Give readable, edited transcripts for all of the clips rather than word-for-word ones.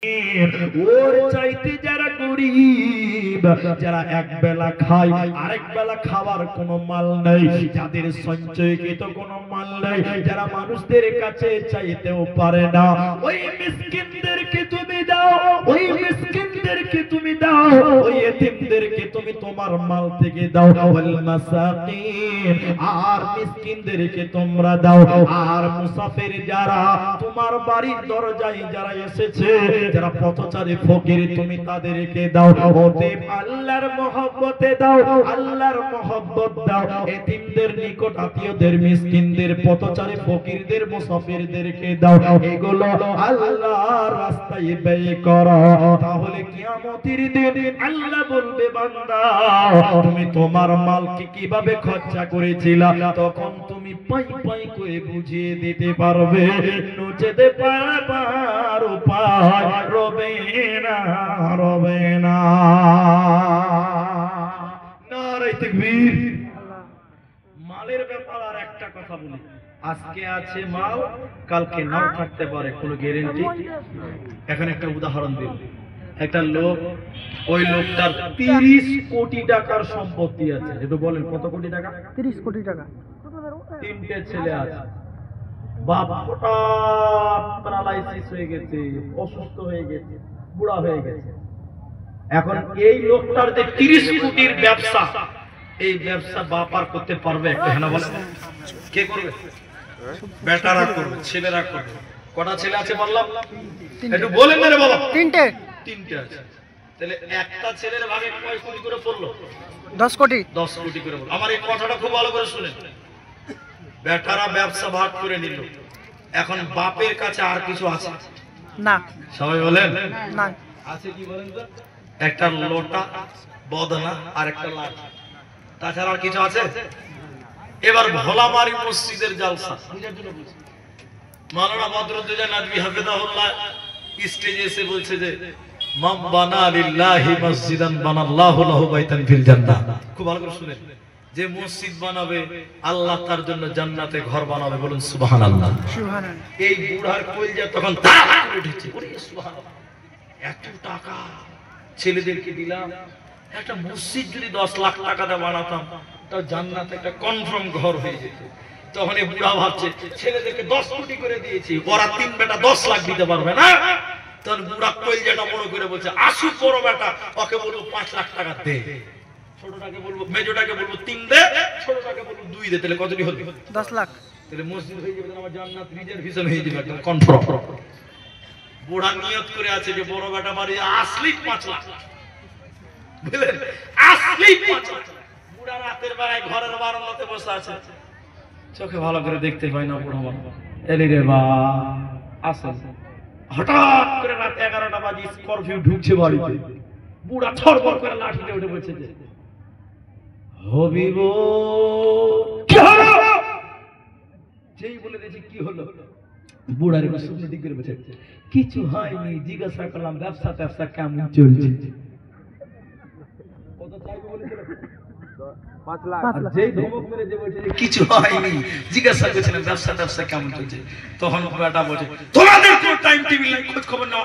ওর চাইতে যারা গরিব, যারা এক বেলা খায় আরেক বেলা খাবার কোনো মাল নেই, যাদের সঞ্চয়কৃত কোনো মাল নেই, যারা মানুষদের কাছে চাইতেও পারে না, ওই মিসকিনদেরকে তুমি দাও, ওই মিসকিনদেরকে তুমি দাও, ওই এতিমদেরকে তুমি তোমার মাল থেকে দাও। ওয়াল মাসাকিন, আর মিসকিনদেরকে তোমরা দাও। আর মুসাফির যারা তোমার বাড়ির দরজায় যারা এসেছে, যারা পথচারী ফকির, তুমি তাদেরকে দাও। অতএব আল্লাহর মহব্বতে দাও, আল্লাহর মহব্বত দাও। এতিমদের, নিকট আত্মীয়দের, মিসকিনদের, পথচারী ফকিরদের, মুসাফিরদেরকে দাও। এগুলো আল্লাহর রাস্তায় ব্যয় করো। তাহলে কিয়ামতের দিন আল্লাহ বলবে, বান্দা তুমি তোমার মালকে কিভাবে খরচা করেছিলা, তখন তুমি পাই পাই করে বুঝিয়ে দিতে পারবে। নচেতে পারার উপায় রবে না, রবে না। নারে তাকবীর। মালের ব্যাপার আর একটা কথা বলি, আজকে আছে মাল, কালকে নাও থাকতে পারে, কোনো গ্যারান্টি। এখন একটা উদাহরণ দিই, একটা লোক, ওই লোকটার 30 কোটি টাকার সম্পত্তি আছে। একটু বলেন কত কোটি টাকা? 30 কোটি টাকা। তিনটে ছেলে আছে, বাপ হঠাৎ প্যারালাইসিস হয়ে গেছে, অসুস্থ হয়ে গেছে, বুড়া হয়ে গেছে। এখন এই লোকটার যে 30 কোটির ব্যবসা, এই ব্যবসা বাপ আর করতে পারবে? একটা হ্যাঁ বলেন, কে করবে? বেটারা করবে, ছেলেরা করবে। কটা ছেলে আছে বললাম? একটু বলেন না রে বাবা। তিনটে আছে। তাহলে একটা ছেলের ভাগে কয় কোটি করে পড়লো? 10 কোটি। 10 কোটি করে পড়লো। আমার এই কথাটা খুব ভালো করে শুনেন। বেটারা ব্যবসা ভাগ করে নিল, এখন বাপের কাছে আর কিছু আছে না? সবাই বলেন না। আছে কি বলেন তো? একটা লোটা, বদনা আর একটা লাঠি, তাছাড়া আর কিছু আছে? এবার ভোলামারি মসজিদের জালসা বুঝার জন্য বলছি, মাওলানা বদরুদ্দোজা নদভী হাফিজাহুল্লাহ স্টেজে এসে বলছে যে মান বানা লিল্লাহি মসজিদান বানাল্লাহু লাহু বাইতান ফিল জান্নাহ। খুব ভালো করে শুনেন, যে মসজিদ বানাবে আল্লাহ তার জন্য জান্নাতে ঘর বানাবে। বলুন সুবহানাল্লাহ। সুবহানাল্লাহ। এই বুড়ার কলিজা তখন তাড়া করে উঠেছে, ওরে সুবহানাল্লাহ, এত টাকা ছেলেদেরকে দিলাম, একটা মসজিদ যদি 10 লাখ টাকা দিয়ে বানাতাম, তার জান্নাতে একটা কনফার্ম ঘর হয়ে যেত। তখন এই বুড়া ভাবছে, ছেলেদেরকে 10 কোটি করে দিয়েছি, ওরা 3 বেটা 10 লাখ দিতে পারবে না। তখন বুড়া কলিজাটা বড় করে বলছে, আসুক বড় বেটা, ওকে বলবো 5 লাখ টাকা দে, ছোটটাকে বলবো, মেজোটাকে বলবো 3 দে, ছোটটাকে বলবো 2 দে। তাহলে কতটি হবে? 10 লাখ। তাহলে মসজিদ হয়ে যাবে, আমার জান্নাত রিজার্ভেশন হয়ে যাবে, একদম কনফার্ম। বুড়া নিয়ত করে আছে যে বড় বেটা বাড়ি আসলেই 5 লাখ, বুঝলেন, আসলেই 5 লাখ। বুড়া রাতের বেলায় ঘরের বারান্দাতে বসে আছে, চোখে ভালো করে দেখতে পাই না বুড়া বাবা, এলি রে বা আসল। হঠাৎ করে রাত 11টা বাজে স্করপিও ঢুকছে বাড়িতে, বুড়া থরথর করে লাঠিতে উঠে বলছে যে হবিব কি হলো? যেই বলে দিয়েছি কি হলো, বুড়ার একটু শুকনো দিক করে বলছে কিছু হয়নি, জিজ্ঞাসা করলাম ব্যবসা ট্যাবসা কেমন চলছে। কত চাইবে বলেছিল? 5 লাখ। যেই ধমক মেরে যে বলছে যে কিছু হয়নি, জিজ্ঞাসা করছিলাম ব্যবসা ট্যাবসা কেমন চলছে, তখন বেটা বলছে তোমাদের কোনো টাইম টেবিল নাই, খোঁজ খবর নাও,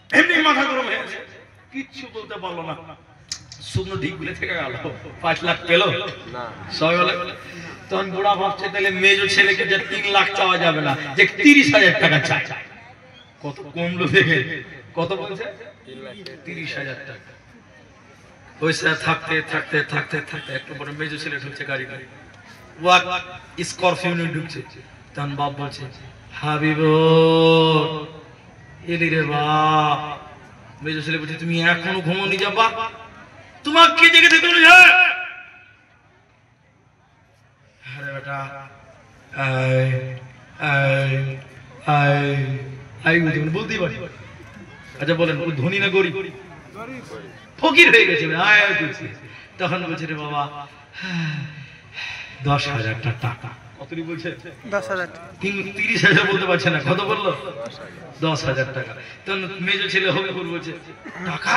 এমনি মাথা গরম হয়ে গেছে, কিচ্ছু বলতে পারলো না। শুকনো ঢিক গুলে থেকে গেল, 5 লাখ পেল না সবাই বলে। তখন বুড়া ভাবছে তাহলে মেজো ছেলেকে যে 3 লাখ চাওয়া যাবে না, যে 30,000 টাকা চাই। কত কমলো দেখে, কত বলছে? 30,000 টাকা। ওইসা থাকতে থাকতে থাকতে থাকতে একটু বড় মেজো ছেলে ঢুকছে গাড়ি গাড়ি, ওয়া স্করপিও নিয়ে ঢুকছে। তখন বাপ বলছে হাবিব এলি রে বাপ। মেজো ছেলে বলছে তুমি এখনো ঘুমোনি যাবা, তোমাকে কে জেগে থেকে বলেছে? আরে বেটা আই আই আই আই বলতেই পারি। আচ্ছা বলেন ও ধনী না গরিব? ফকির হয়ে গেছে। তখন বলছে রে বাবা 10,000 টাকা। কতই বলছে? 10,000। 30,000 বলতে পারছে না, কত বললো? 10,000 টাকা। তখন মেজো ছেলে হবিবুর বলছে টাকা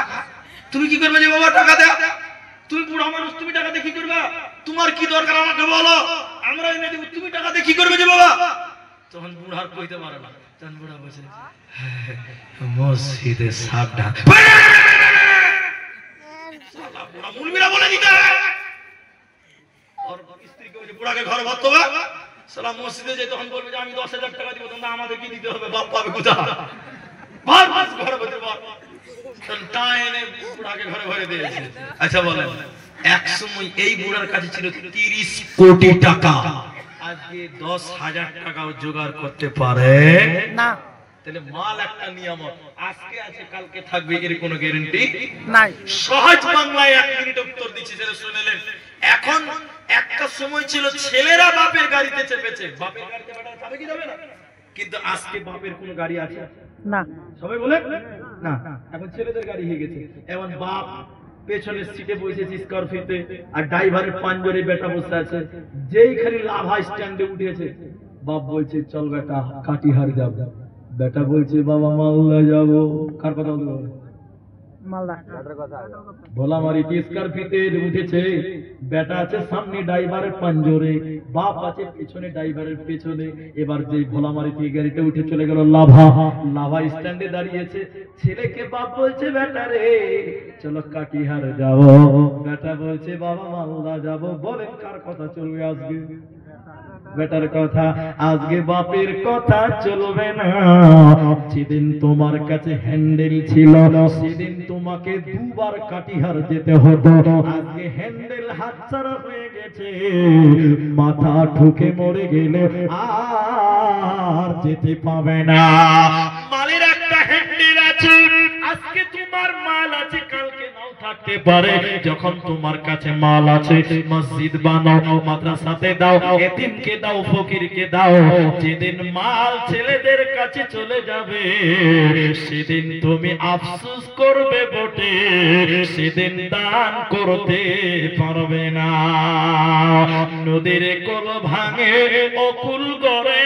তুমি কি করবে যে বাবা? টাকা দাও, তুমি বুড়া মানুষ, তুমি টাকা দিয়ে কি করবে? তোমার কি দরকার আমাকে বলো, আমরা এনে দেব, তুমি টাকা দিয়ে কি করবে যে বাবা? তখন বুড়ার কইতে পারে না, চানবুড়া বসে মসজিদে সাপ ডাক বুড়া মুলবিরা বলে দিতে ওর স্ত্রীকে বলে বুড়াকে ঘরে ভরতে হবে সালাম মসজিদে যেতে তখন বলবে যে আমি 10,000 টাকা দিব তোমরা আমাদের কি দিতে হবে বাপ পাবে কোথা ভার ভাস ঘরে ভরে ভার টাইনে বুড়াকে ঘরে ভরে দিয়েছে আচ্ছা বলেন এক সময় এই বুড়ার কাছে ছিল 30 কোটি টাকা আজকে 10,000 টাকাও জোগাড় করতে পারে না তাহলে মাল একটা নিয়ামত আজকে আছে কালকে থাকবে এর কোনো গ্যারান্টি নাই সহজ বাংলায় 1 মিনিট উত্তর দিচ্ছি সেটা শুনেলেন এখন একটা সময় ছিল ছেলেরা বাপের গাড়িতে চেপেছে বাপের গাড়িতে বেটা যাবে কি যাবে না কিন্তু আজকে বাপের কোনো গাড়ি আছে না সবাই বলে না এখন ছেলেদের গাড়ি হয়ে গেছে এখন বাপ পেছনের সিটে বসেছে স্করপিওতে আর ড্রাইভারের পাঞ্জরে বেটা বসে আছে যেই খালি লাভা স্ট্যান্ডে উঠেছে বাপ বলছে চল বেটা কাটিহার যাব বেটা বলছে বাবা মালদা যাব কার কথা বলতে মালদা ভোলামারি স্করপিওতে উঠেছে বেটা আছে সামনে ড্রাইভারের পাঞ্জরে বাপ আছে পেছনে ড্রাইভারের পেছনে এবার যে ভোলামারি থেকে গাড়িতে উঠে চলে গেল লাভা স্ট্যান্ডে দাঁড়িয়েছে ছেলেকে বাপ বলছে বেটা রে চলো কাটিহার যাব বেটা বলছে বাবা মালদা যাব বলেন কার কথা চলবে আজকে বেটার কথা আজকে বাপের কথা চলবে না যেদিন তোমার কাছে হ্যান্ডেল ছিল সেদিন তোমাকে দুবার কাটিহার যেতে হতো আজকে হ্যান্ডেল হাতছাড়া হয়ে গেছে মাথা ঠুকে মরে গেলে আর যেতে পাবে না মালের একটা হ্যান্ডেল আছে আজকে তোমার মাল আছে কালকে নাও থাকতে পারে যখন তোমার কাছে মাল আছে মসজিদ বানাও মাদ্রাসাতে দাও এতিমকে দাও ফকিরকে দাও যেদিন মাল ছেলেদের কাছে চলে যাবে সেদিন তুমি আফসোস করবে বটে সেদিন দান করতে পারবে না নদীর কোল ভাঙে অকুল গড়ে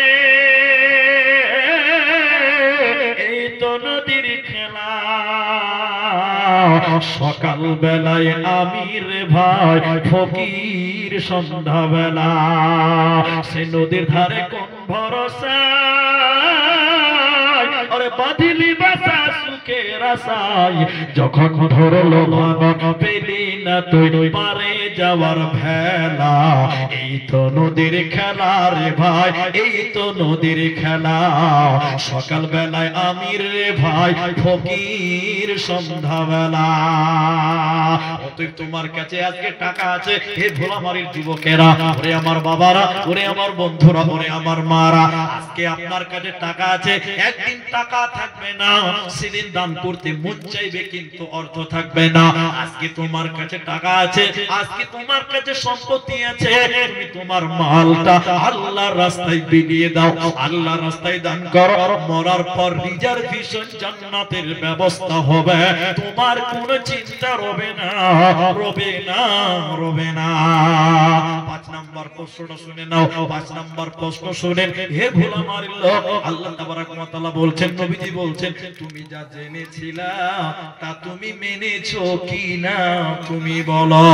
এই তো নদীর খেলা সকাল বেলায় আমি রে ভাই ফকির সন্ধ্যা বেলা সে নদীর ধারে কোন ভরসা আরে বাঁধিলি বাসা সুখের আশায় যখন ধরলো ভাঙন পেলি না তুই পারে যাওয়ার ভেলা এই তো নদীর খেলা রে ভাই এই তো নদীর খেলা সকাল বেলায় আমির রে ভাই ফকির সন্ধ্যা বেলা অতএব তোমার কাছে আজকে টাকা আছে হে ভোলামারির যুবকেরা ওরে আমার বাবারা ওরে আমার বন্ধুরা ওরে আমার মারা আজকে আপনার কাছে টাকা আছে একদিন টাকা থাকবে না সেদিন দান করতে মন চাইবে কিন্তু অর্থ থাকবে না আজকে তোমার কাছে টাকা আছে আজকে তোমার কাছে সম্পত্তি আছে তুমি তোমার মালটা আল্লাহর রাস্তায় বিলিয়ে দাও আল্লাহর রাস্তায় দান করো মরার পর রিজার্ভেশন জান্নাতের ব্যবস্থা হবে তোমার কোনো চিন্তা রবে না রবে না রবে না 5 নাম্বার প্রশ্নটা শুনে নাও 5 নাম্বার প্রশ্ন শুনেন হে ভোলামারির লোক আল্লাহ তাবারক ওয়া তাআলা বলছেন নবীজি বলছেন তুমি যা জেনেছিলা তা তুমি মেনেছো কি না তুমি বলো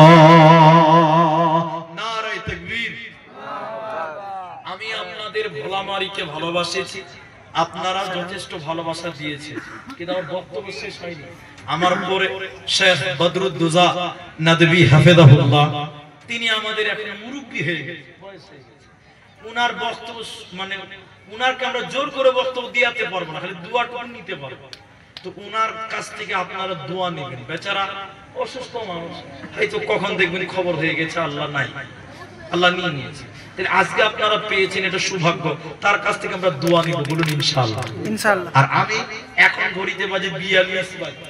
নারায়ে তাকবীর আমি আপনাদের ভোলামারিকে ভালোবাসেছি আপনারা যথেষ্ট ভালোবাসা দিয়েছেন কিন্তু আমার বক্তব্য শেষ হয়নি আমার উপরে শেখ বদরুদ্দোজা নদভী হাফেজাহুল্লাহ তিনি আমাদের এখন মুরব্বি হয়ে গেছেন বয়স হয়ে গেছে উনার বক্তব্য মানে উনারকে আমরা জোর করে বক্তব্য দিতে পারবো না খালি দোয়াটুকু নিতে পারবো তো উনার কাছ থেকে আপনারা দোয়া নেবেন বেচারা অসুস্থ মানুষ হয়তো কখন দেখবেন খবর হয়ে গেছে আল্লাহ নাই আল্লাহ নিয়ে নিয়েছে তাহলে আজকে আপনারা পেয়েছেন এটা সৌভাগ্য তার কাছ থেকে আমরা দোয়া নিব বলুন ইনশাআল্লাহ ইনশাআল্লাহ আর আমি এখন ঘড়িতে বাজে 42 বাজে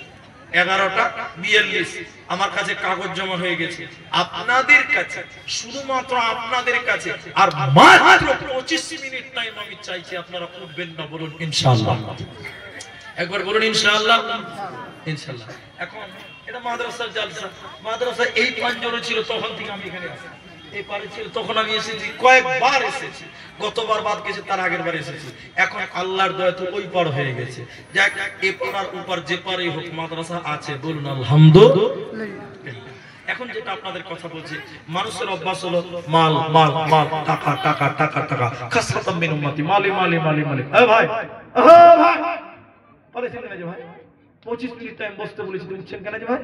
11টা 42 আমার কাছে কাগজ জমা হয়ে গেছে আপনাদের কাছে শুধুমাত্র আপনাদের কাছে আর মাত্র 25 মিনিট টাইম আমি চাইছি আপনারা উঠবেন না বলুন ইনশাআল্লাহ একবার বলুন ইনশাআল্লাহ ইনশাআল্লাহ এখন এটা মাদ্রাসার জালসা মাদ্রাসা এই পাঞ্জরে ছিল তখন থেকে আমি এখানে আছি এই পারে ছিল তখন আমি এসেছি কয়েকবার এসেছি গতবার বাদ গেছে তার আগের বার এসেছি এখন আল্লাহর দয়াতে ওই পার হয়ে গেছে যাক এই পারার উপর যে পারেই হোক মাদ্রাসা আছে বলুন আলহামদুলিল্লাহ এখন যেটা আপনাদের কথা বলছি মানুষের অভ্যাস হলো মাল মাল মাল টাকা টাকা টাকা টাকা খাসরাতাম মিন উম্মতি মালি মালি মালি মালি এ ভাই ও ভাই পরে শুনতে ভাই 25 মিনিট টাইম বসতে বলেছি, তুমি উঠছেন কেন যে ভাই?